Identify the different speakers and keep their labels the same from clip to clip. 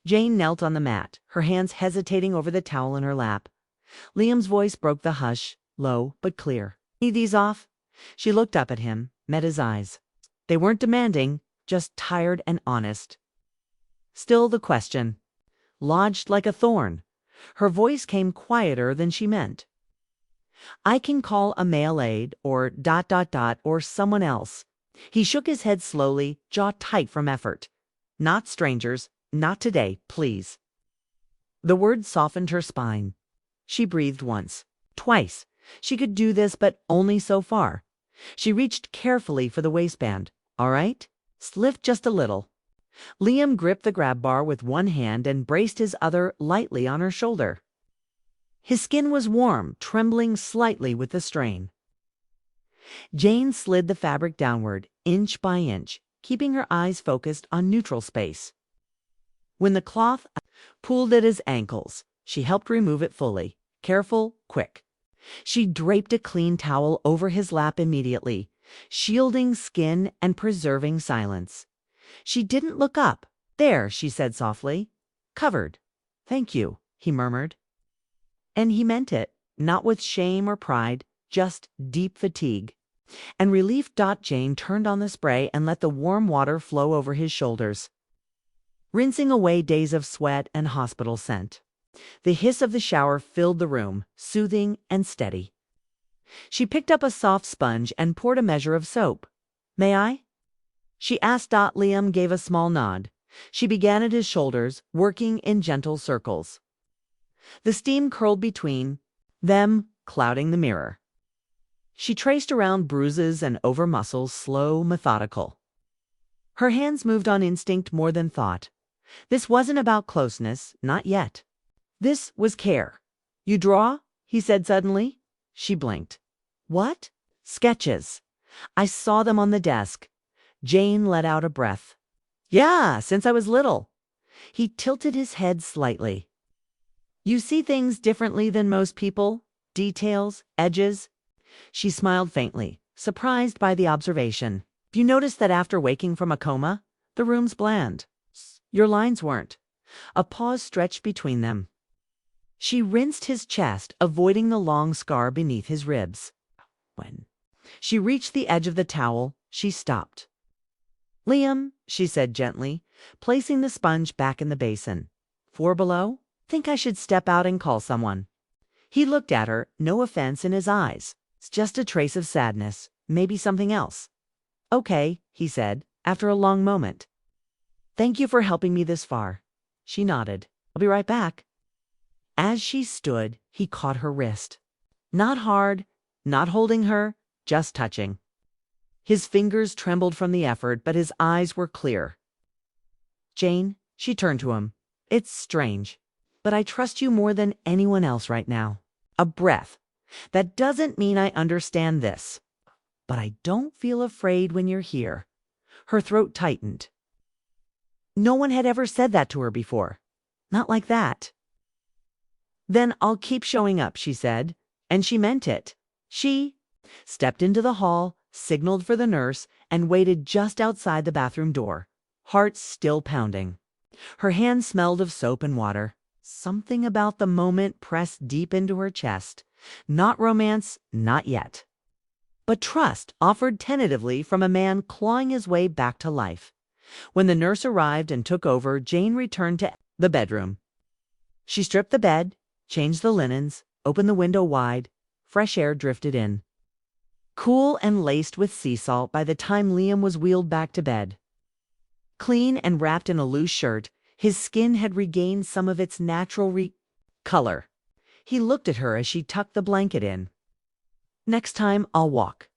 Speaker 1: Jane knelt on the mat, her hands hesitating over the towel in her lap. Liam's voice broke the hush, low but clear. "Need these off?" She looked up at him, met his eyes. They weren't demanding, just tired and honest. Still the question, lodged like a thorn. Her voice came quieter than she meant. "I can call a male aide, or ... or someone else." He shook his head slowly, jaw tight from effort. "Not strangers, not today, please." The word softened her spine. She breathed once, twice. She could do this, but only so far. She reached carefully for the waistband. "All right? Lift just a little." Liam gripped the grab bar with one hand and braced his other lightly on her shoulder. His skin was warm, trembling slightly with the strain. Jane slid the fabric downward, inch by inch, keeping her eyes focused on neutral space. When the cloth pulled at his ankles, she helped remove it fully, careful, quick. She draped a clean towel over his lap immediately, shielding skin and preserving silence. She didn't look up. "There," she said softly. "Covered." "Thank you," he murmured. And he meant it, not with shame or pride, just deep fatigue. And relief. Jane turned on the spray and let the warm water flow over his shoulders, rinsing away days of sweat and hospital scent. The hiss of the shower filled the room, soothing and steady. She picked up a soft sponge and poured a measure of soap. "May I?" she asked. Liam gave a small nod. She began at his shoulders, working in gentle circles. The steam curled between them, clouding the mirror. She traced around bruises and over muscles, slow, methodical. Her hands moved on instinct more than thought. This wasn't about closeness, not yet. This was care. "You draw?" he said suddenly. She blinked. "What?" "Sketches. I saw them on the desk." Jane let out a breath. "Yeah, since I was little." He tilted his head slightly. "You see things differently than most people? Details, edges?" She smiled faintly, surprised by the observation. "You noticed that after waking from a coma, the room's bland. Your lines weren't." A pause stretched between them. She rinsed his chest, avoiding the long scar beneath his ribs. When she reached the edge of the towel, she stopped. "Liam," she said gently, placing the sponge back in the basin. "4 below? Think I should step out and call someone." He looked at her, no offense in his eyes. "It's just a trace of sadness. Maybe something else." "Okay," he said, after a long moment. "Thank you for helping me this far." She nodded. "I'll be right back." As she stood, he caught her wrist. Not hard, not holding her, just touching. His fingers trembled from the effort, but his eyes were clear. "Jane," she turned to him. "It's strange, but I trust you more than anyone else right now." A breath. "That doesn't mean I understand this, but I don't feel afraid when you're here." Her throat tightened. No one had ever said that to her before. Not like that. "Then I'll keep showing up," she said, and she meant it. She stepped into the hall, signaled for the nurse, and waited just outside the bathroom door, heart still pounding. Her hand smelled of soap and water. Something about the moment pressed deep into her chest. Not romance, not yet. But trust offered tentatively from a man clawing his way back to life. When the nurse arrived and took over, Jane returned to the bedroom. She stripped the bed, changed the linens, opened the window wide. Fresh air drifted in, cool and laced with sea salt by the time Liam was wheeled back to bed. Clean and wrapped in a loose shirt, his skin had regained some of its natural color. He looked at her as she tucked the blanket in. "Next time I'll walk."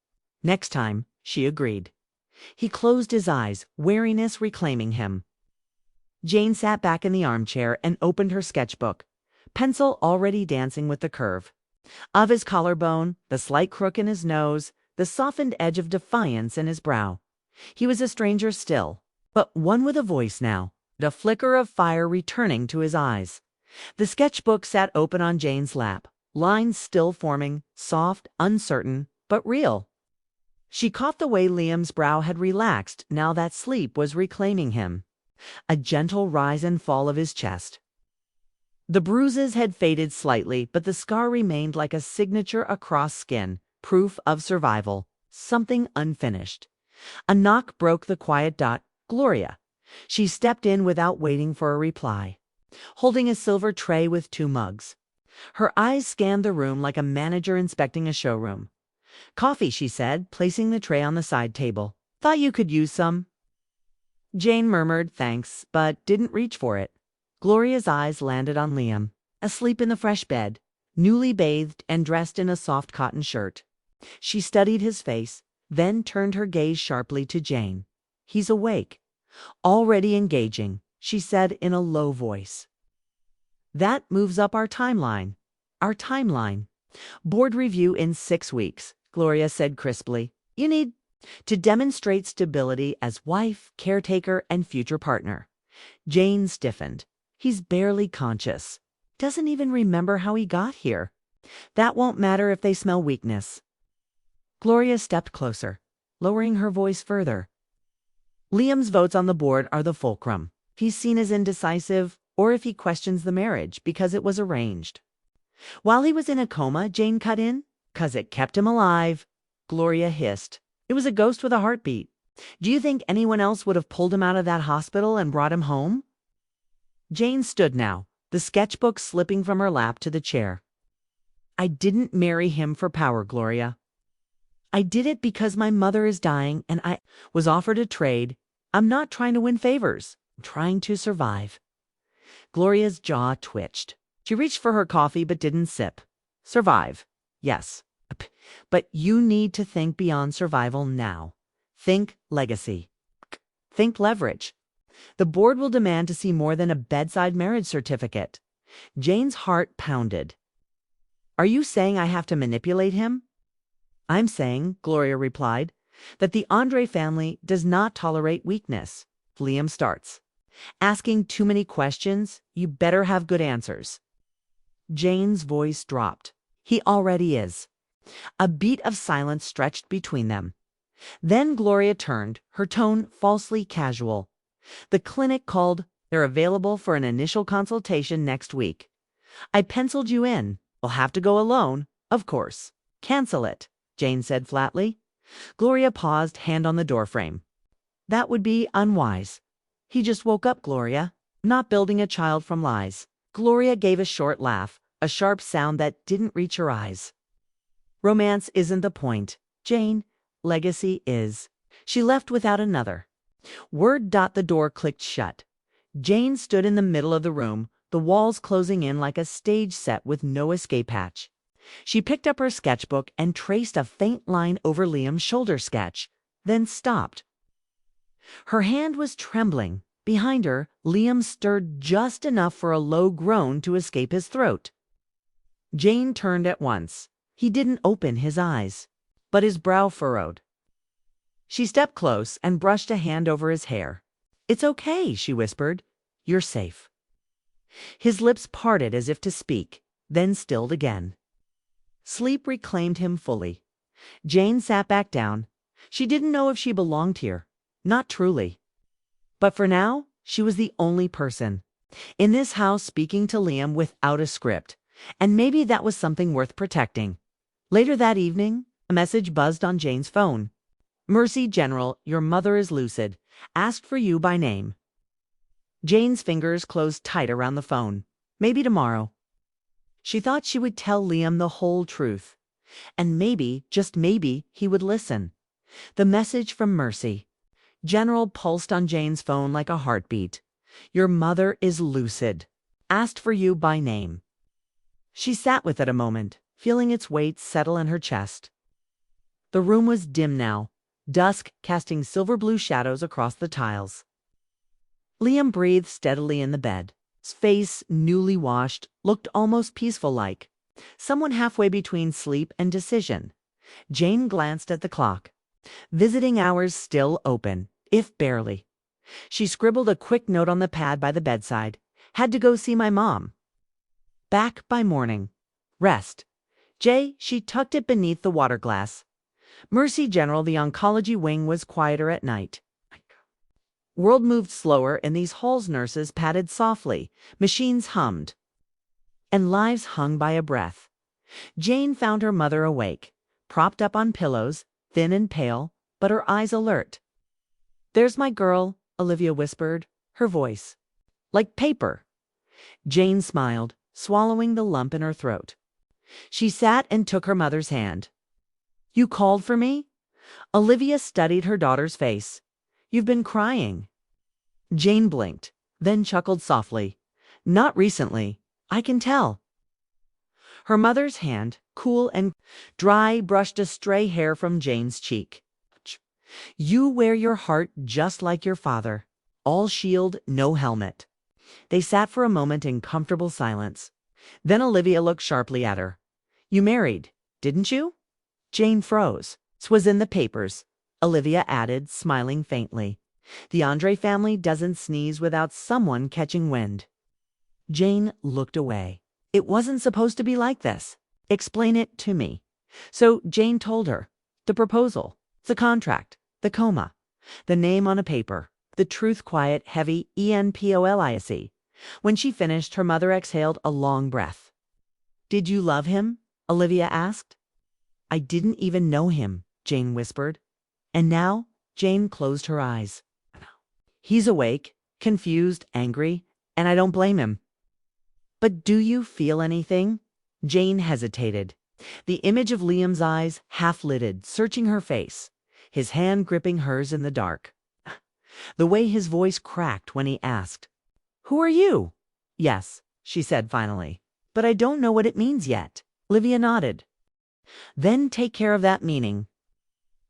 Speaker 1: "Next time," she agreed. He closed his eyes, weariness reclaiming him. Jane sat back in the armchair and opened her sketchbook, pencil already dancing with the curve of his collarbone, the slight crook in his nose, the softened edge of defiance in his brow. He was a stranger still, but one with a voice now, the flicker of fire returning to his eyes. The sketchbook sat open on Jane's lap, lines still forming, soft, uncertain, but real. She caught the way Liam's brow had relaxed now that sleep was reclaiming him. a gentle rise and fall of his chest. The bruises had faded slightly, but the scar remained like a signature across skin, proof of survival, something unfinished. A knock broke the quiet dot. Gloria. She stepped in without waiting for a reply, holding a silver tray with 2 mugs. Her eyes scanned the room like a manager inspecting a showroom. "Coffee," she said, placing the tray on the side table. "Thought you could use some." Jane murmured thanks, but didn't reach for it. Gloria's eyes landed on Liam, asleep in the fresh bed, newly bathed and dressed in a soft cotton shirt. She studied his face, then turned her gaze sharply to Jane. "He's awake. Already engaging," she said in a low voice. "That moves up our timeline." "Our timeline." "Board review in 6 weeks," Gloria said crisply. "You need to demonstrate stability as wife, caretaker, and future partner." Jane stiffened. "He's barely conscious. Doesn't even remember how he got here. That won't matter if they smell weakness." Gloria stepped closer, lowering her voice further. "Liam's votes on the board are the fulcrum. If he's seen as indecisive, or if he questions the marriage because it was arranged." "While he was in a coma," Jane cut in. "'Cause it kept him alive," Gloria hissed. "It was a ghost with a heartbeat. Do you think anyone else would have pulled him out of that hospital and brought him home?" Jane stood now, the sketchbook slipping from her lap to the chair. "I didn't marry him for power, Gloria. I did it because my mother is dying and I was offered a trade. I'm not trying to win favors. I'm trying to survive." Gloria's jaw twitched. She reached for her coffee but didn't sip. "Survive. Yes. But you need to think beyond survival now. Think legacy. Think leverage. The board will demand to see more than a bedside marriage certificate." Jane's heart pounded. "Are you saying I have to manipulate him?" "I'm saying," Gloria replied, "that the André family does not tolerate weakness. If Liam starts asking too many questions, you better have good answers." Jane's voice dropped. "He already is." A beat of silence stretched between them. Then Gloria turned, her tone falsely casual. "The clinic called. They're available for an initial consultation next week. I penciled you in. You'll have to go alone, of course." "Cancel it," Jane said flatly. Gloria paused, hand on the doorframe. "That would be unwise. He just woke up, Gloria. I'm not building a child from lies." Gloria gave a short laugh, a sharp sound that didn't reach her eyes. "Romance isn't the point, Jane. Legacy is." She left without another word. The door clicked shut. Jane stood in the middle of the room, the walls closing in like a stage set with no escape hatch. She picked up her sketchbook and traced a faint line over Liam's shoulder sketch, then stopped. Her hand was trembling. Behind her, Liam stirred just enough for a low groan to escape his throat. Jane turned at once. He didn't open his eyes, but his brow furrowed. She stepped close and brushed a hand over his hair. "It's okay," she whispered. "You're safe." His lips parted as if to speak, then stilled again. Sleep reclaimed him fully. Jane sat back down. She didn't know if she belonged here. Not truly. But for now, she was the only person in this house speaking to Liam without a script, and maybe that was something worth protecting. Later that evening, a message buzzed on Jane's phone. "Mercy General, your mother is lucid. Asked for you by name." Jane's fingers closed tight around the phone. Maybe tomorrow. She thought she would tell Liam the whole truth. And maybe, just maybe, he would listen. The message from Mercy General pulsed on Jane's phone like a heartbeat. "Your mother is lucid. Asked for you by name." She sat with it a moment, feeling its weight settle in her chest. The room was dim now, dusk casting silver blue shadows across the tiles. Liam breathed steadily in the bed. His face, newly washed, looked almost peaceful-like. Someone halfway between sleep and decision. Jane glanced at the clock. Visiting hours still open, if barely. She scribbled a quick note on the pad by the bedside. "Had to go see my mom. Back by morning. Rest." She tucked it beneath the water glass. "Mercy General, the oncology wing was quieter at night." World moved slower, in these halls nurses padded softly, machines hummed, and lives hung by a breath. Jane found her mother awake, propped up on pillows, thin and pale, but her eyes alert. "There's my girl," Olivia whispered, her voice like paper. Jane smiled, swallowing the lump in her throat. She sat and took her mother's hand. "You called for me?" Olivia studied her daughter's face. "You've been crying." Jane blinked, then chuckled softly. "Not recently. I can tell." Her mother's hand, cool and dry, brushed a stray hair from Jane's cheek. "You wear your heart just like your father. All shield, no helmet." They sat for a moment in comfortable silence. Then Olivia looked sharply at her. "You married, didn't you?" Jane froze. "'Twas in the papers," Olivia added, smiling faintly. "The André family doesn't sneeze without someone catching wind." Jane looked away. "It wasn't supposed to be like this. Explain it to me." So Jane told her. The proposal, the contract, the coma, the name on a paper, the truth quiet, heavy, ENPOLISE. When she finished, her mother exhaled a long breath. "Did you love him?" Olivia asked. "I didn't even know him," Jane whispered. And now Jane closed her eyes. "He's awake, confused, angry, and I don't blame him." "But do you feel anything?" Jane hesitated. The image of Liam's eyes, half-lidded, searching her face, his hand gripping hers in the dark. The way his voice cracked when he asked, "Who are you?" "Yes," she said finally, "but I don't know what it means yet." Olivia nodded. "Then take care of that meaning.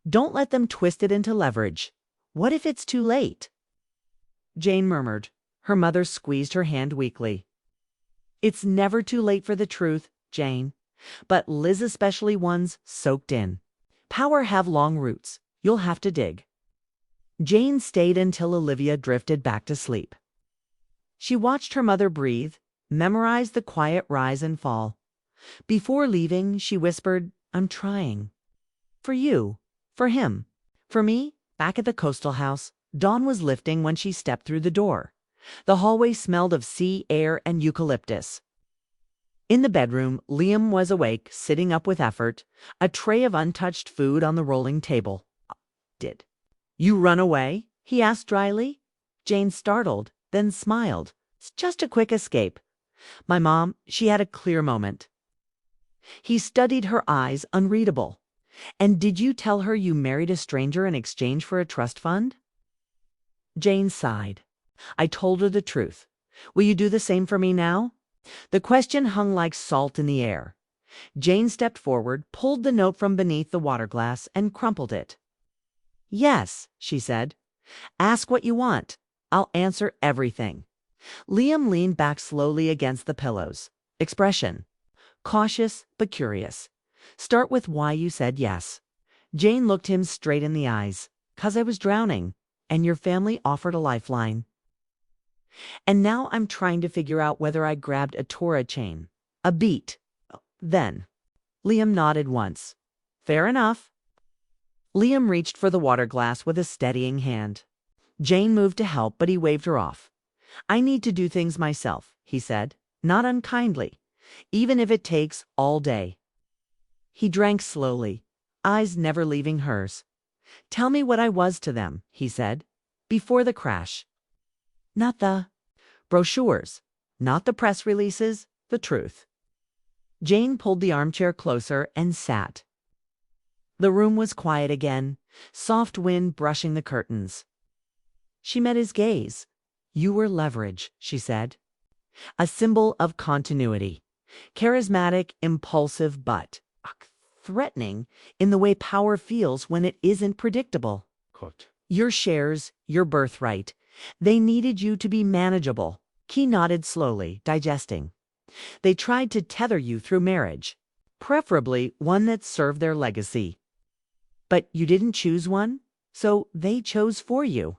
Speaker 1: Don't let them twist it into leverage. What if it's too late?" Jane murmured. Her mother squeezed her hand weakly. "It's never too late for the truth, Jane. But Liz, especially ones soaked in. Power have long roots. You'll have to dig." Jane stayed until Olivia drifted back to sleep. She watched her mother breathe, memorized the quiet rise and fall. Before leaving, she whispered, "I'm trying. For you, for him, for me." Back at the coastal house, dawn was lifting when she stepped through the door. The hallway smelled of sea, air, and eucalyptus. In the bedroom, Liam was awake, sitting up with effort, a tray of untouched food on the rolling table. "Did you run away?" he asked dryly. Jane startled, then smiled. "It's just a quick escape. My mom, she had a clear moment." He studied her eyes, unreadable. "And did you tell her you married a stranger in exchange for a trust fund?" Jane sighed. "I told her the truth. Will you do the same for me now?" The question hung like salt in the air. Jane stepped forward, pulled the note from beneath the water glass, and crumpled it. "Yes," she said. "Ask what you want. I'll answer everything." Liam leaned back slowly against the pillows. Expression: cautious but curious. "Start with why you said yes." Jane looked him straight in the eyes. "'Cause I was drowning, and your family offered a lifeline. And now I'm trying to figure out whether I grabbed a Torah chain, a beat." Then Liam nodded once. "Fair enough." Liam reached for the water glass with a steadying hand. Jane moved to help, but he waved her off. "I need to do things myself," he said, not unkindly, "even if it takes all day." He drank slowly, eyes never leaving hers. "Tell me what I was to them," he said, "before the crash. Not the brochures, not the press releases, the truth." Jane pulled the armchair closer and sat. The room was quiet again, soft wind brushing the curtains. She met his gaze. "You were leverage," she said. "A symbol of continuity. Charismatic, impulsive, but threatening in the way power feels when it isn't predictable. Your shares, your birthright. They needed you to be manageable." He nodded slowly, digesting. "They tried to tether you through marriage, preferably one that served their legacy. But you didn't choose one, so they chose for you."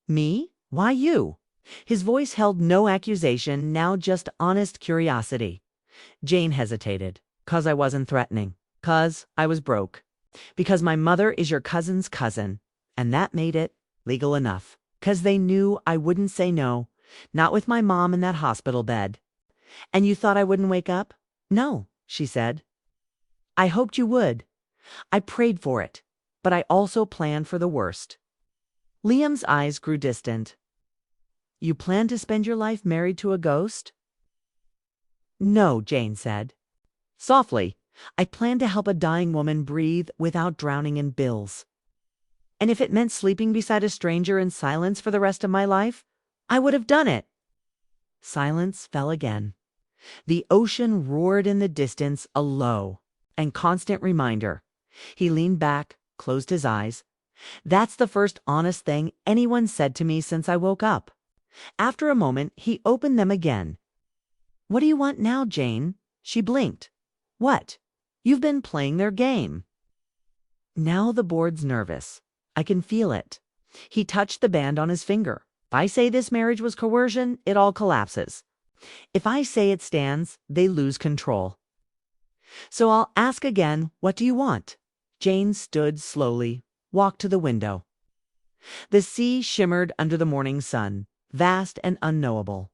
Speaker 1: "Me? Why you?" His voice held no accusation, now just honest curiosity. Jane hesitated. "'Cause I wasn't threatening. 'Cause I was broke. Because my mother is your cousin's cousin, and that made it legal enough." 'Cause they knew I wouldn't say no, not with my mom in that hospital bed. And you thought I wouldn't wake up? No, she said. I hoped you would. I prayed for it, but I also planned for the worst. Liam's eyes grew distant. You plan to spend your life married to a ghost? No, Jane said. Softly, I plan to help a dying woman breathe without drowning in bills. And if it meant sleeping beside a stranger in silence for the rest of my life, I would have done it. Silence fell again. The ocean roared in the distance, a low and constant reminder. He leaned back, closed his eyes. That's the first honest thing anyone said to me since I woke up. After a moment, he opened them again. What do you want now, Jane? She blinked. What? You've been playing their game. Now the board's nervous. I can feel it. He touched the band on his finger. If I say this marriage was coercion, it all collapses. If I say it stands, they lose control. So I'll ask again, what do you want? Jane stood slowly, walked to the window. The sea shimmered under the morning sun, vast and unknowable.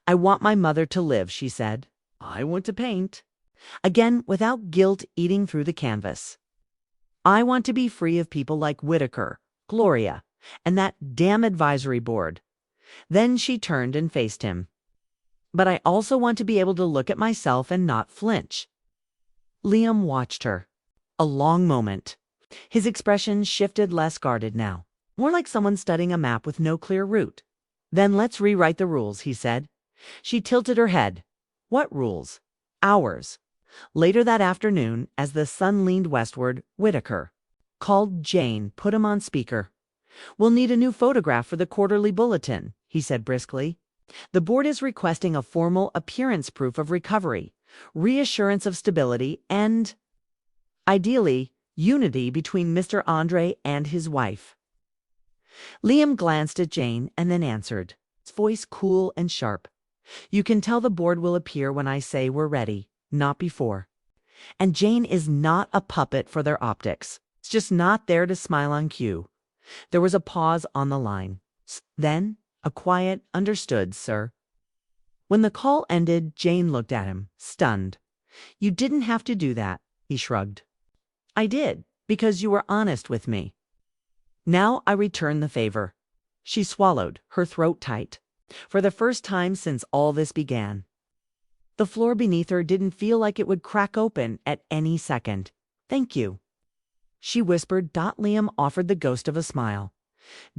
Speaker 1: I want my mother to live, she said. I want to paint. Again, without guilt eating through the canvas. I want to be free of people like Whitaker, Gloria, and that damn advisory board. Then she turned and faced him. But I also want to be able to look at myself and not flinch. Liam watched her. A long moment. His expression shifted, less guarded now, more like someone studying a map with no clear route. Then let's rewrite the rules, he said. She tilted her head. What rules? Ours. Later that afternoon, as the sun leaned westward, Whitaker called Jane, put him on speaker. We'll need a new photograph for the quarterly bulletin, he said briskly. The board is requesting a formal appearance proof of recovery, reassurance of stability, and, ideally, unity between Mr. André and his wife. Liam glanced at Jane and then answered, his voice cool and sharp. You can tell the board will appear when I say we're ready, not before. And Jane is not a puppet for their optics. It's just not there to smile on cue. There was a pause on the line. Then, a quiet, understood, sir. When the call ended, Jane looked at him, stunned. You didn't have to do that, he shrugged. I did, because you were honest with me. Now I return the favor. She swallowed, her throat tight, for the first time since all this began. The floor beneath her didn't feel like it would crack open at any second. Thank you, she whispered. Liam offered the ghost of a smile.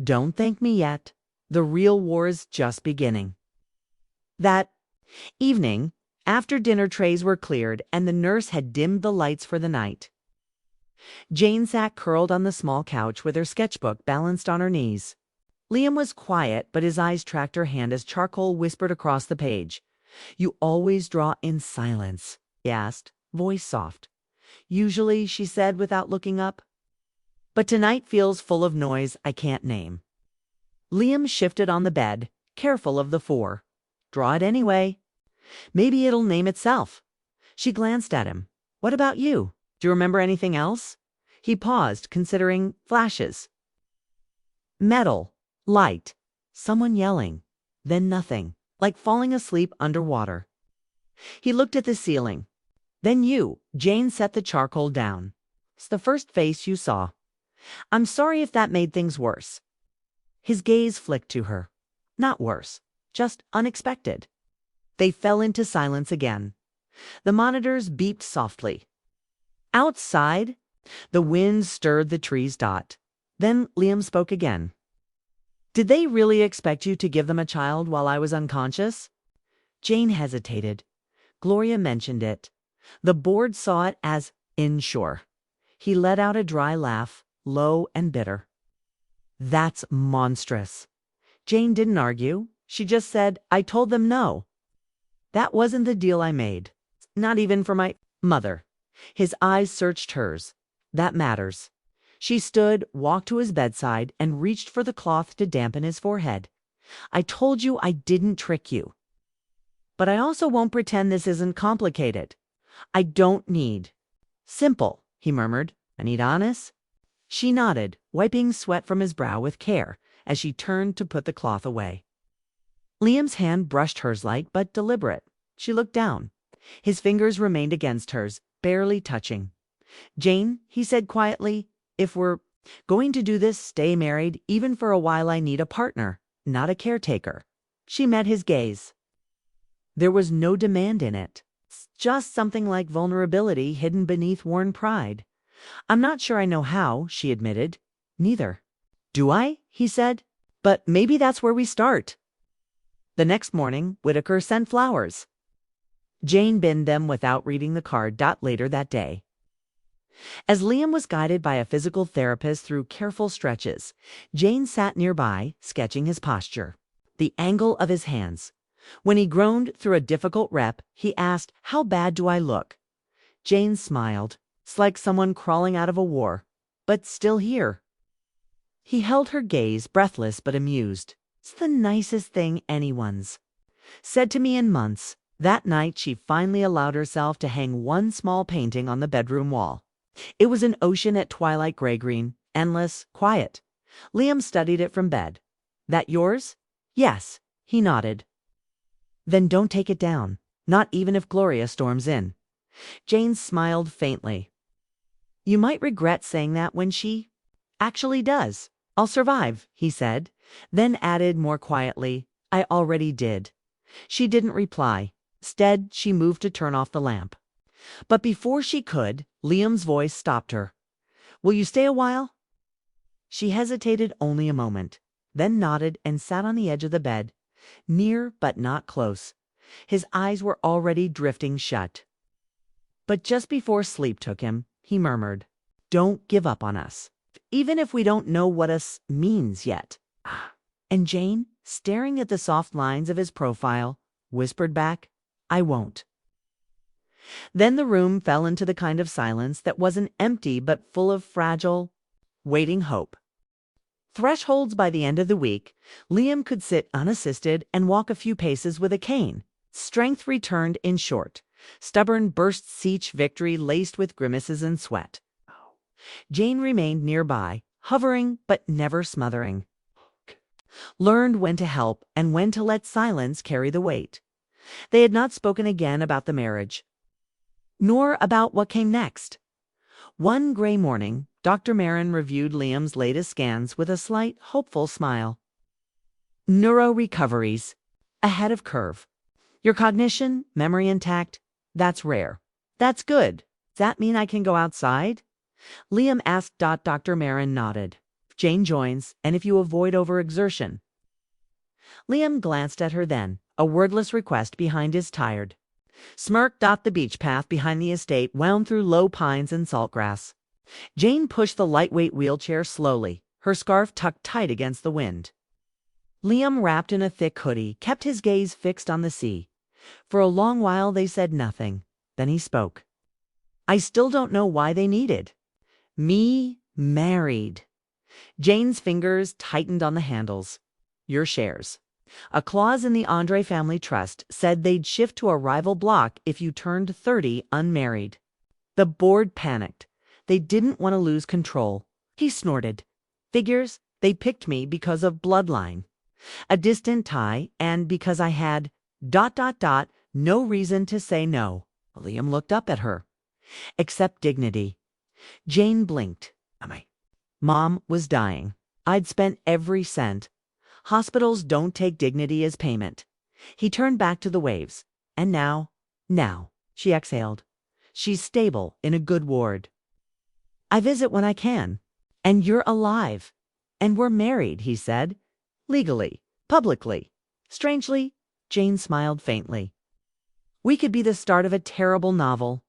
Speaker 1: Don't thank me yet. The real war's just beginning. That evening, after dinner trays were cleared and the nurse had dimmed the lights for the night, Jane sat curled on the small couch with her sketchbook balanced on her knees. Liam was quiet, but his eyes tracked her hand as charcoal whispered across the page. You always draw in silence, he asked, voice soft. Usually, she said without looking up. But tonight feels full of noise I can't name. Liam shifted on the bed, careful of the four. Draw it anyway. Maybe it'll name itself. She glanced at him. What about you? Do you remember anything else? He paused, considering flashes. Metal, light, someone yelling, then nothing, like falling asleep underwater. He looked at the ceiling. Then you, Jane set the charcoal down. It's the first face you saw. I'm sorry if that made things worse. His gaze flicked to her. Not worse, just unexpected. They fell into silence again. The monitors beeped softly. Outside, the wind stirred the trees. Then Liam spoke again. Did they really expect you to give them a child while I was unconscious? Jane hesitated. Gloria mentioned it. The board saw it as inshore. He let out a dry laugh, low and bitter. That's monstrous. Jane didn't argue. She just said, I told them no. That wasn't the deal I made. Not even for my mother. His eyes searched hers. That matters. She stood, walked to his bedside, and reached for the cloth to dampen his forehead. I told you I didn't trick you. But I also won't pretend this isn't complicated. I don't need. Simple, he murmured. I need honest. She nodded, wiping sweat from his brow with care, as she turned to put the cloth away. Liam's hand brushed hers light but deliberate. She looked down. His fingers remained against hers, barely touching. "Jane," he said quietly, "if we're going to do this, stay married. Even for a while I need a partner, not a caretaker." She met his gaze. There was no demand in it. Just something like vulnerability hidden beneath worn pride. "I'm not sure I know how," she admitted. "Neither." "Do I?" he said. "But maybe that's where we start." The next morning, Whitaker sent flowers. Jane binned them without reading the card. Later that day, as Liam was guided by a physical therapist through careful stretches, Jane sat nearby, sketching his posture, the angle of his hands. When he groaned through a difficult rep, he asked, "How bad do I look?" Jane smiled. "It's like someone crawling out of a war, but still here." He held her gaze, breathless but amused. "It's the nicest thing anyone's said to me in months." That night, she finally allowed herself to hang one small painting on the bedroom wall. It was an ocean at twilight, gray-green, endless, quiet. Liam studied it from bed. "That yours?" "Yes," he nodded. "Then don't take it down, not even if Gloria storms in." Jane smiled faintly. "You might regret saying that when she actually does." "I'll survive," he said, then added more quietly, "I already did." She didn't reply. Instead, she moved to turn off the lamp. But before she could, Liam's voice stopped her. "Will you stay a while?" She hesitated only a moment, then nodded and sat on the edge of the bed, near but not close. His eyes were already drifting shut. But just before sleep took him, he murmured, "Don't give up on us, even if we don't know what us means yet." And Jane, staring at the soft lines of his profile, whispered back, "I won't." Then the room fell into the kind of silence that wasn't empty but full of fragile, waiting hope. Thresholds. By the end of the week, Liam could sit unassisted and walk a few paces with a cane. Strength returned, in short. Stubborn bursts each victory laced with grimaces and sweat. Jane remained nearby, hovering but never smothering. Learned when to help and when to let silence carry the weight. They had not spoken again about the marriage, nor about what came next. One gray morning, Dr. Marin reviewed Liam's latest scans with a slight, hopeful smile. "Neuro recoveries. Ahead of curve. Your cognition, memory intact. That's rare." "That's good. Does that mean I can go outside?" Liam asked. Dr. Marin nodded. "Jane joins, and if you avoid overexertion." Liam glanced at her then, a wordless request behind his tired smirk. The beach path behind the estate wound through low pines and saltgrass. Jane pushed the lightweight wheelchair slowly, her scarf tucked tight against the wind. Liam, wrapped in a thick hoodie, kept his gaze fixed on the sea. For a long while they said nothing. Then he spoke. "I still don't know why they needed me married." Jane's fingers tightened on the handles. "Your shares. A clause in the André family trust said they'd shift to a rival block if you turned 30 unmarried." The board panicked. They didn't want to lose control. He snorted. "Figures, they picked me because of bloodline, a distant tie, and because I had ... no reason to say no." Liam looked up at her. "Except dignity." Jane blinked. Mom was dying. I'd spent every cent. Hospitals don't take dignity as payment." He turned back to the waves. "And now, she exhaled. "She's stable in a good ward. I visit when I can. And you're alive. And we're married," he said. "Legally, publicly." Strangely, Jane smiled faintly. "We could be the start of a terrible novel."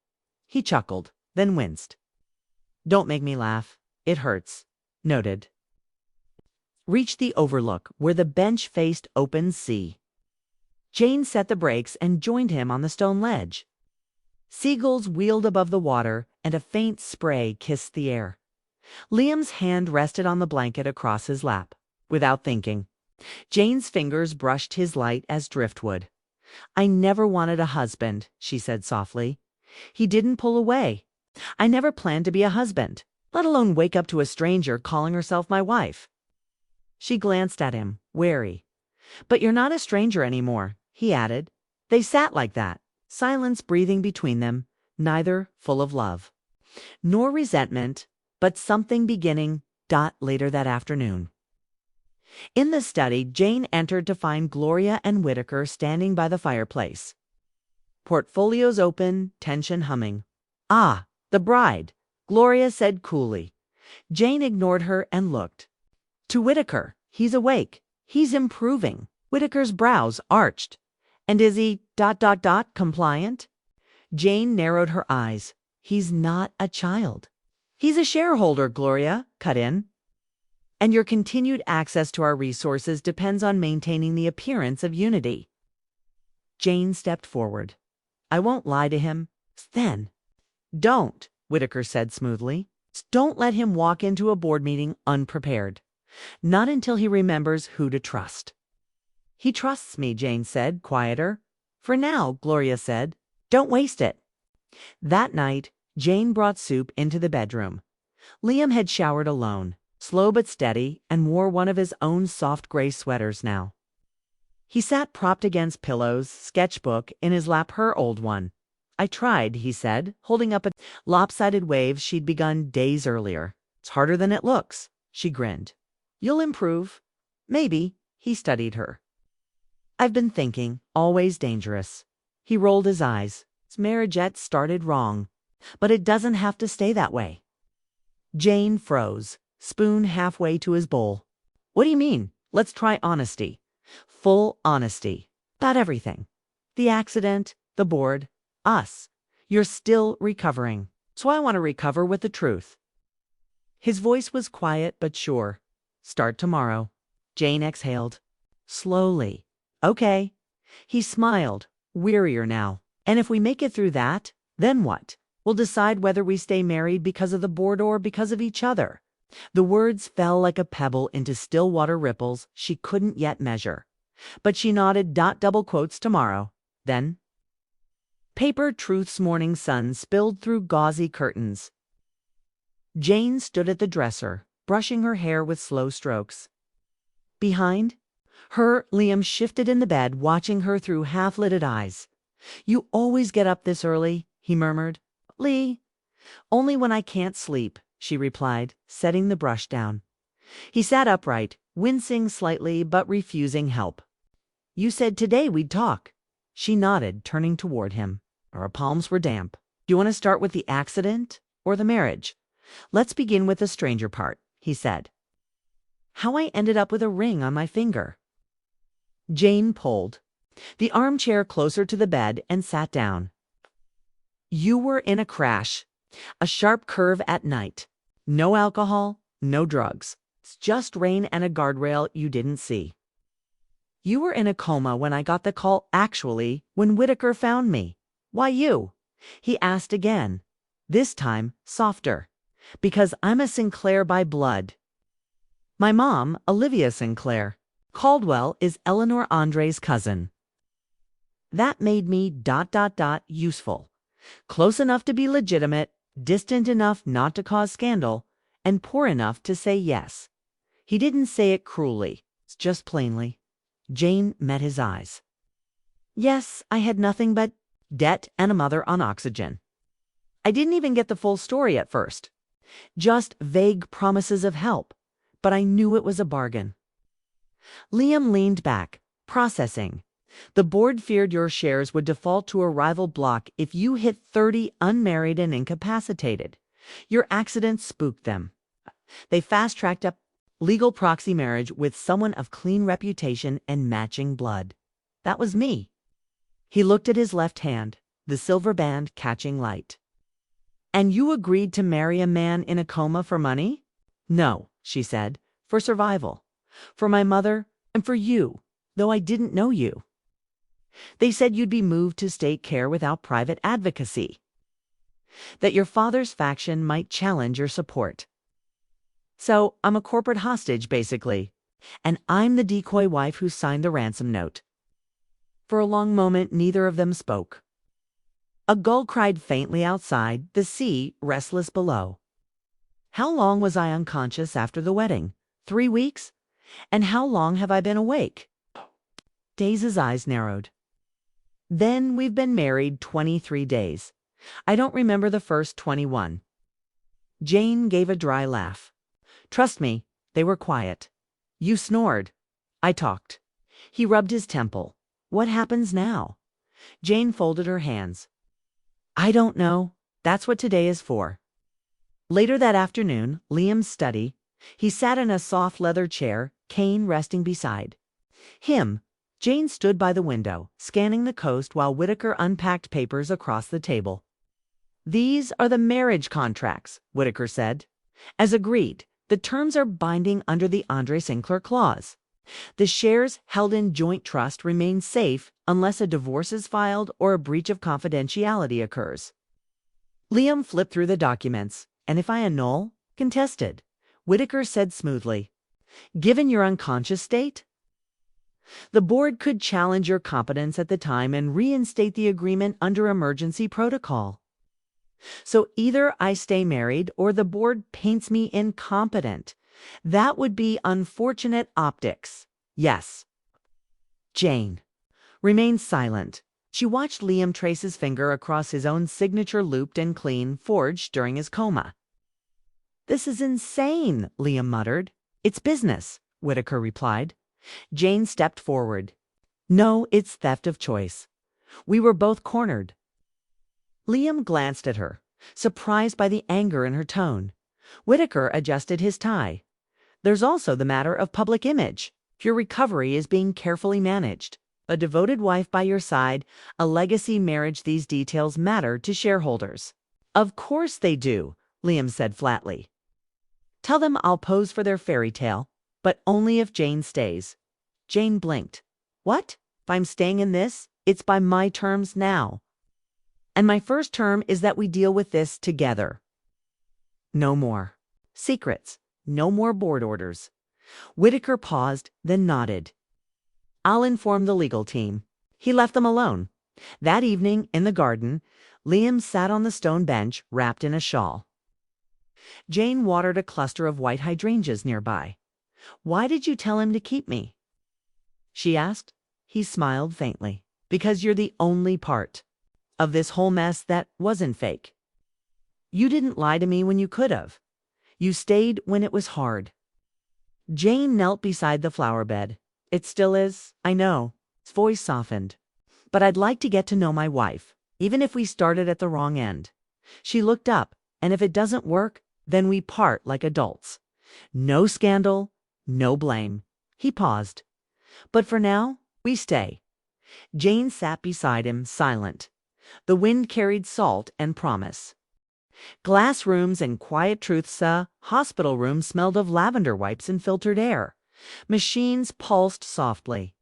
Speaker 1: He chuckled, then winced. "Don't make me laugh. It hurts." Noted. Reached the overlook, where the bench faced open sea. Jane set the brakes and joined him on the stone ledge. Seagulls wheeled above the water, and a faint spray kissed the air. Liam's hand rested on the blanket across his lap. Without thinking, Jane's fingers brushed his light as driftwood. "I never wanted a husband," she said softly. "He didn't pull away. I never planned to be a husband, let alone wake up to a stranger calling herself my wife." She glanced at him, wary. But you're not a stranger anymore, he added. They sat like that, silence breathing between them, neither full of love nor resentment, but something beginning. Later that afternoon. In the study, Jane entered to find Gloria and Whitaker standing by the fireplace. Portfolios open, tension humming. Ah, the bride, Gloria said coolly. Jane ignored her and looked. To Whitaker, he's awake. He's improving. Whitaker's brows arched. And is he ... compliant? Jane narrowed her eyes. He's not a child. He's a shareholder, Gloria cut in. And your continued access to our resources depends on maintaining the appearance of unity. Jane stepped forward. I won't lie to him. Then. Don't, Whitaker said smoothly. Don't let him walk into a board meeting unprepared. Not until he remembers who to trust. He trusts me, Jane said, quieter. For now, Gloria said. Don't waste it. That night, Jane brought soup into the bedroom. Liam had showered alone, slow but steady, and wore one of his own soft gray sweaters now. He sat propped against pillows, sketchbook in his lap, her old one. I tried, he said, holding up a lopsided wave she'd begun days earlier. It's harder than it looks, she grinned. You'll improve. Maybe, he studied her. I've been thinking, always dangerous. He rolled his eyes. His marriagette started wrong. But it doesn't have to stay that way. Jane froze, spoon halfway to his bowl. What do you mean? Let's try honesty. Full honesty. About everything. The accident, the board, us. You're still recovering. So I want to recover with the truth. His voice was quiet but sure. Start tomorrow. Jane exhaled. Slowly. Okay. He smiled, wearier now. And if we make it through that, then what? We'll decide whether we stay married because of the board or because of each other. The words fell like a pebble into still water ripples she couldn't yet measure. But she nodded. Double quotes tomorrow. Then. Paper Truth's morning sun spilled through gauzy curtains. Jane stood at the dresser, brushing her hair with slow strokes. Behind her, Liam shifted in the bed, watching her through half-lidded eyes. You always get up this early, he murmured. Lee. Only when I can't sleep, she replied, setting the brush down. He sat upright, wincing slightly but refusing help. You said today we'd talk. She nodded, turning toward him. Her palms were damp. Do you want to start with the accident or the marriage? Let's begin with the stranger part, he said. How I ended up with a ring on my finger. Jane pulled the armchair closer to the bed and sat down. You were in a crash, a sharp curve at night. No alcohol, no drugs. It's just rain and a guardrail you didn't see. You were in a coma when I got the call, actually, when Whitaker found me. Why you? He asked again, this time softer. Because I'm a Sinclair by blood. My mom, Olivia Sinclair. Caldwell is Eleanor André's cousin. That made me ... useful. Close enough to be legitimate, distant enough not to cause scandal, and poor enough to say yes. He didn't say it cruelly, just plainly. Jane met his eyes. Yes, I had nothing but debt and a mother on oxygen. I didn't even get the full story at first. Just vague promises of help, but I knew it was a bargain. Liam leaned back, processing. The board feared your shares would default to a rival block if you hit 30 unmarried and incapacitated. Your accident spooked them. They fast-tracked up legal proxy marriage with someone of clean reputation and matching blood. That was me. He looked at his left hand, the silver band catching light. And you agreed to marry a man in a coma for money? No, she said, for survival. For my mother and for you, though I didn't know you. They said you'd be moved to state care without private advocacy. That your father's faction might challenge your support. So I'm a corporate hostage, basically. And I'm the decoy wife who signed the ransom note. For a long moment, neither of them spoke. A gull cried faintly outside, the sea restless below. How long was I unconscious after the wedding? 3 weeks? And how long have I been awake? Dais's eyes narrowed. Then we've been married 23 days. I don't remember the first 21. Jane gave a dry laugh. Trust me, they were quiet. You snored. I talked. He rubbed his temple. What happens now? Jane folded her hands. I don't know. That's what today is for. Later that afternoon, Liam's study. He sat in a soft leather chair, cane resting beside him. Jane stood by the window, scanning the coast while Whitaker unpacked papers across the table. These are the marriage contracts, Whitaker said. As agreed, the terms are binding under the André Sinclair clause. The shares held in joint trust remain safe unless a divorce is filed or a breach of confidentiality occurs. Liam flipped through the documents, and if I annul, contested, Whitaker said smoothly. Given your unconscious state? The board could challenge your competence at the time and reinstate the agreement under emergency protocol. So either I stay married or the board paints me incompetent. That would be unfortunate optics. Yes. Jane remained silent. She watched Liam trace his finger across his own signature looped and clean, forged during his coma. This is insane, Liam muttered. It's business, Whitaker replied. Jane stepped forward. No, it's theft of choice. We were both cornered. Liam glanced at her, surprised by the anger in her tone. Whitaker adjusted his tie. There's also the matter of public image. Your recovery is being carefully managed. A devoted wife by your side, a legacy marriage, these details matter to shareholders. Of course they do, Liam said flatly. Tell them I'll pose for their fairy tale, but only if Jane stays. Jane blinked. What? If I'm staying in this, it's by my terms now. And my first term is that we deal with this together. No more secrets, no more board orders. Whitaker paused, then nodded. I'll inform the legal team. He left them alone. That evening, in the garden, Liam sat on the stone bench, wrapped in a shawl. Jane watered a cluster of white hydrangeas nearby. Why did you tell him to keep me? She asked. He smiled faintly. Because you're the only part of this whole mess that wasn't fake. You didn't lie to me when you could have. You stayed when it was hard. Jane knelt beside the flower bed. It still is, I know. His voice softened. But I'd like to get to know my wife, even if we started at the wrong end. She looked up, and if it doesn't work, then we part like adults. No scandal, no blame. He paused. But for now, we stay. Jane sat beside him, silent. The wind carried salt and promise. Glass rooms and quiet truths, hospital rooms smelled of lavender wipes and filtered air. Machines pulsed softly.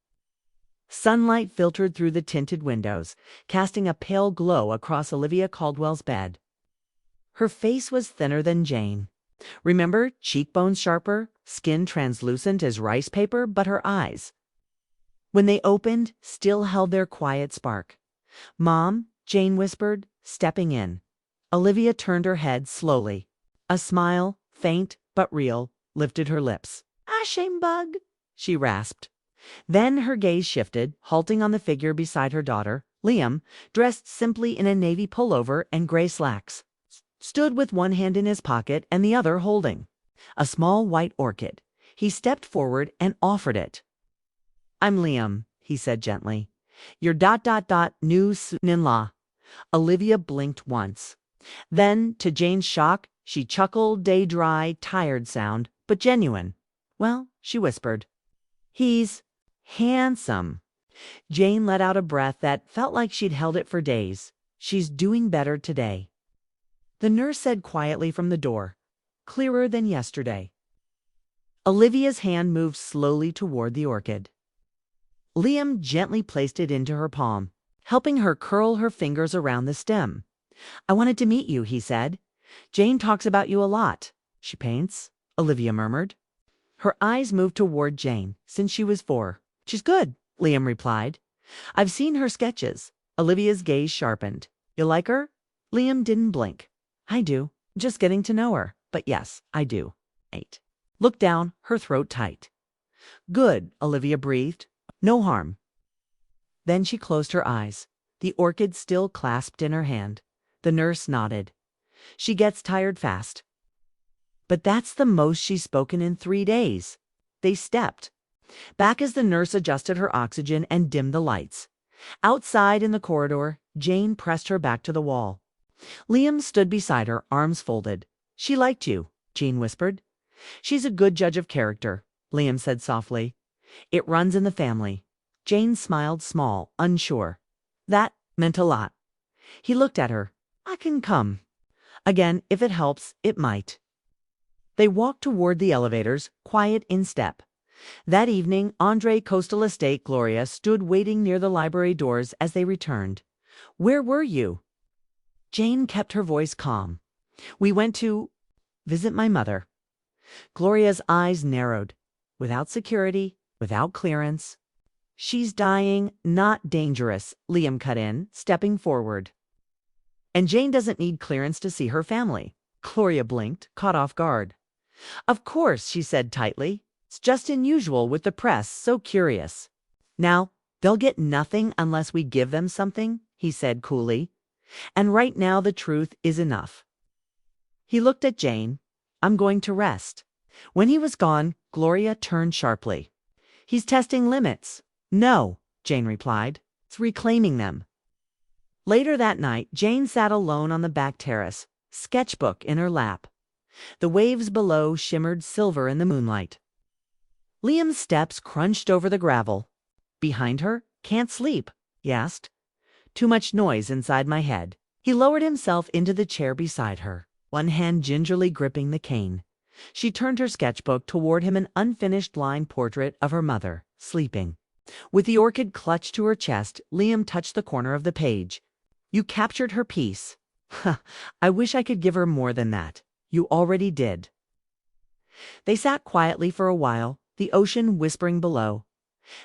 Speaker 1: Sunlight filtered through the tinted windows, casting a pale glow across Olivia Caldwell's bed. Her face was thinner than Jane. Remember, cheekbones sharper, skin translucent as rice paper, but her eyes, when they opened, still held their quiet spark. Mom, Jane whispered, stepping in. Olivia turned her head slowly. A smile, faint but real, lifted her lips. Shame bug, she rasped. Then her gaze shifted, halting on the figure beside her daughter. Liam, dressed simply in a navy pullover and gray slacks, stood with one hand in his pocket and the other holding a small white orchid. He stepped forward and offered it. I'm Liam, he said gently. Your new son-in-law. Olivia blinked once. Then, to Jane's shock, she chuckled, a dry, tired sound, but genuine. Well, she whispered. He's handsome. Jane let out a breath that felt like she'd held it for days. She's doing better today. The nurse said quietly from the door, clearer than yesterday. Olivia's hand moved slowly toward the orchid. Liam gently placed it into her palm, helping her curl her fingers around the stem. I wanted to meet you, he said. Jane talks about you a lot. She paints, Olivia murmured. Her eyes moved toward Jane, since she was 4. She's good, Liam replied. I've seen her sketches. Olivia's gaze sharpened. You like her? Liam didn't blink. I do. Just getting to know her. But yes, I do. 8. Looked down, her throat tight. Good, Olivia breathed. No harm. Then she closed her eyes, the orchid still clasped in her hand. The nurse nodded. She gets tired fast. But that's the most she's spoken in 3 days. They stepped back as the nurse adjusted her oxygen and dimmed the lights. Outside in the corridor, Jane pressed her back to the wall. Liam stood beside her, arms folded. She liked you, Jane whispered. She's a good judge of character, Liam said softly. It runs in the family. Jane smiled small, unsure. That meant a lot. He looked at her. I can come. Again, if it helps, it might. They walked toward the elevators, quiet in step. That evening, André Coastal Estate Gloria stood waiting near the library doors as they returned. Where were you? Jane kept her voice calm. We went to visit my mother. Gloria's eyes narrowed. Without security, without clearance. She's dying, not dangerous, Liam cut in, stepping forward. And Jane doesn't need clearance to see her family. Gloria blinked, caught off guard. Of course, she said tightly. It's just unusual with the press, so curious. Now, they'll get nothing unless we give them something, he said coolly. And right now the truth is enough. He looked at Jane. I'm going to rest. When he was gone, Gloria turned sharply. He's testing limits. No, Jane replied. It's reclaiming them. Later that night, Jane sat alone on the back terrace, sketchbook in her lap. The waves below shimmered silver in the moonlight. Liam's steps crunched over the gravel. Behind her, can't sleep, he asked. Too much noise inside my head. He lowered himself into the chair beside her, one hand gingerly gripping the cane. She turned her sketchbook toward him, an unfinished line portrait of her mother, sleeping. With the orchid clutched to her chest, Liam touched the corner of the page. You captured her peace. I wish I could give her more than that. You already did. They sat quietly for a while, the ocean whispering below.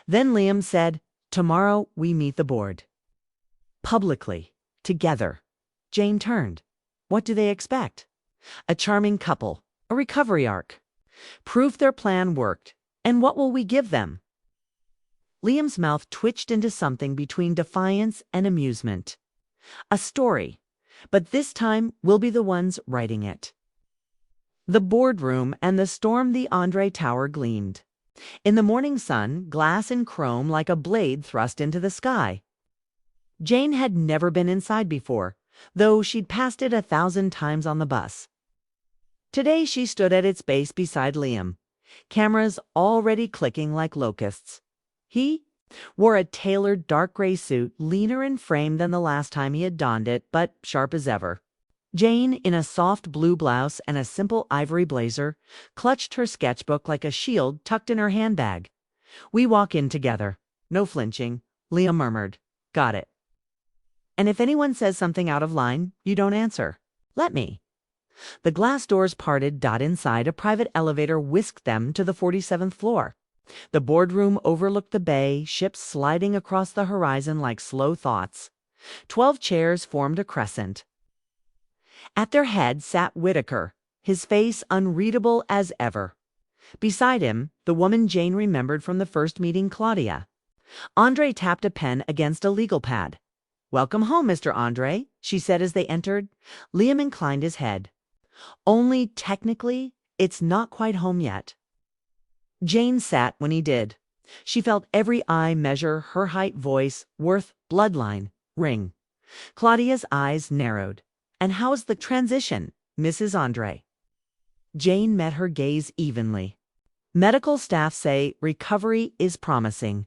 Speaker 1: Then Liam said, Tomorrow we meet the board. Publicly. Together. Jane turned. What do they expect? A charming couple. A recovery arc. Proof their plan worked. And what will we give them? Liam's mouth twitched into something between defiance and amusement. A story. But this time we'll be the ones writing it. The boardroom and the storm the André Tower gleamed. In the morning sun, glass and chrome like a blade thrust into the sky. Jane had never been inside before, though she'd passed it 1,000 times on the bus. Today she stood at its base beside Liam, cameras already clicking like locusts. He wore a tailored dark gray suit, leaner in frame than the last time he had donned it, but sharp as ever. Jane, in a soft blue blouse and a simple ivory blazer, clutched her sketchbook like a shield tucked in her handbag. We walk in together. No flinching, Liam murmured. Got it. And if anyone says something out of line, you don't answer. Let me. The glass doors parted. Inside, a private elevator whisked them to the 47th floor. The boardroom overlooked the bay, ships sliding across the horizon like slow thoughts. 12 chairs formed a crescent. At their head sat Whitaker, his face unreadable as ever. Beside him, the woman Jane remembered from the first meeting, Claudia. André tapped a pen against a legal pad. Welcome home, Mr. André, she said as they entered. Liam inclined his head. Only technically, it's not quite home yet. Jane sat when he did. She felt every eye measure, her height, voice, worth, bloodline, ring. Claudia's eyes narrowed. And how's the transition, Mrs. André? Jane met her gaze evenly. Medical staff say recovery is promising.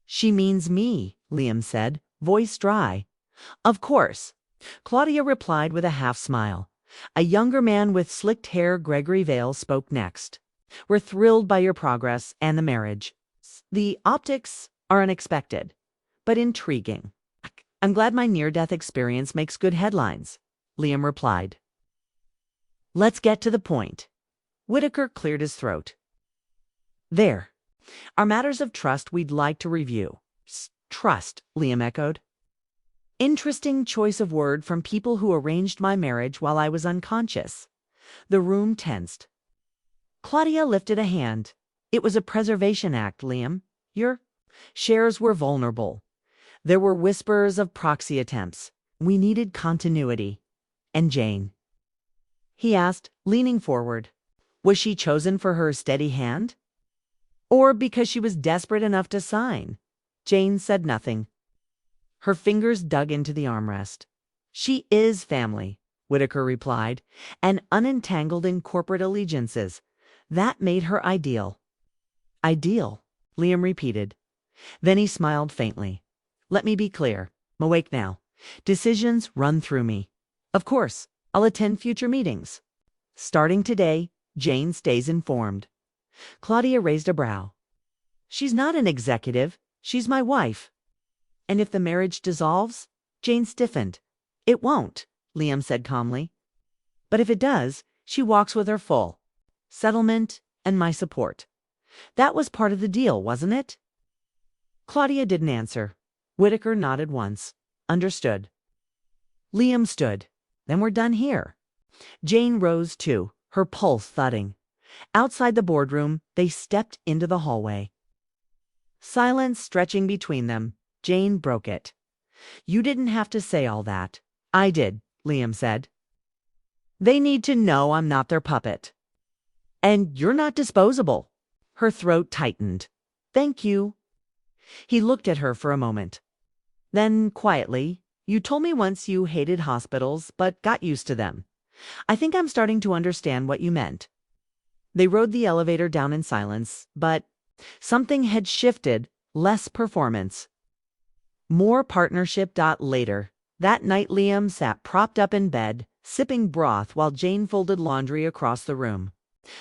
Speaker 1: She means me, Liam said, voice dry. Of course. Claudia replied with a half smile. A younger man with slicked hair, Gregory Vale, spoke next. We're thrilled by your progress and the marriage. The optics are unexpected, but intriguing. I'm glad my near-death experience makes good headlines, Liam replied. Let's get to the point. Whitaker cleared his throat. There. Are matters of trust we'd like to review. Trust, Liam echoed. Interesting choice of word from people who arranged my marriage while I was unconscious. The room tensed. Claudia lifted a hand. It was a preservation act, Liam. Your shares were vulnerable. There were whispers of proxy attempts. We needed continuity. And Jane? He asked, leaning forward. Was she chosen for her steady hand? Or because she was desperate enough to sign? Jane said nothing. Her fingers dug into the armrest. She is family, Whitaker replied, and unentangled in corporate allegiances. That made her ideal. Ideal, Liam repeated. Then he smiled faintly. Let me be clear. I'm awake now. Decisions run through me. Of course, I'll attend future meetings. Starting today, Jane stays informed. Claudia raised a brow. She's not an executive. She's my wife. And if the marriage dissolves? Jane stiffened. It won't, Liam said calmly. But if it does, she walks with her full settlement and my support. That was part of the deal, wasn't it? Claudia didn't answer. Whitaker nodded once. Understood. Liam stood. Then we're done here. Jane rose too, her pulse thudding. Outside the boardroom, they stepped into the hallway. Silence stretching between them, Jane broke it. You didn't have to say all that. I did, Liam said. They need to know I'm not their puppet. And you're not disposable. Her throat tightened. Thank you. He looked at her for a moment. Then, quietly, you told me once you hated hospitals, but got used to them. I think I'm starting to understand what you meant. They rode the elevator down in silence, but something had shifted, less performance. More partnership. Later, that night Liam sat propped up in bed, sipping broth while Jane folded laundry across the room.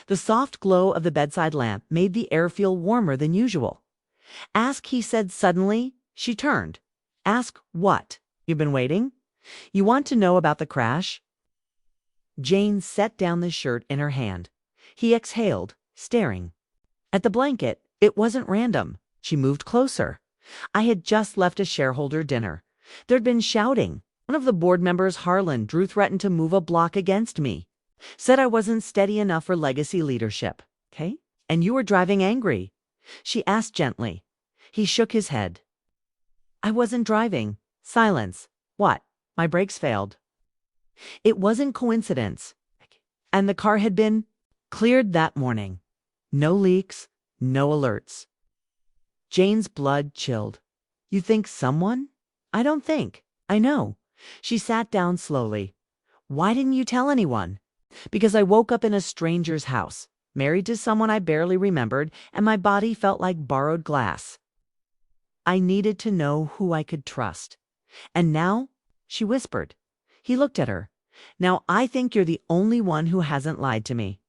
Speaker 1: The soft glow of the bedside lamp made the air feel warmer than usual. Ask, he said suddenly. She turned. Ask what? You've been waiting? You want to know about the crash? Jane set down the shirt in her hand. He exhaled, staring. At the blanket, it wasn't random. She moved closer. I had just left a shareholder dinner. There'd been shouting. One of the board members, Harlan, Drew threatened to move a block against me. Said I wasn't steady enough for legacy leadership. Okay? And you were driving angry. She asked gently. He shook his head. I wasn't driving. Silence. What? My brakes failed. It wasn't coincidence. And the car had been cleared that morning. No leaks, no alerts. Jane's blood chilled. You think someone? I don't think. I know. She sat down slowly. Why didn't you tell anyone? Because I woke up in a stranger's house, married to someone I barely remembered, and my body felt like borrowed glass. I needed to know who I could trust. And now, she whispered. He looked at her. Now I think you're the only one who hasn't lied to me.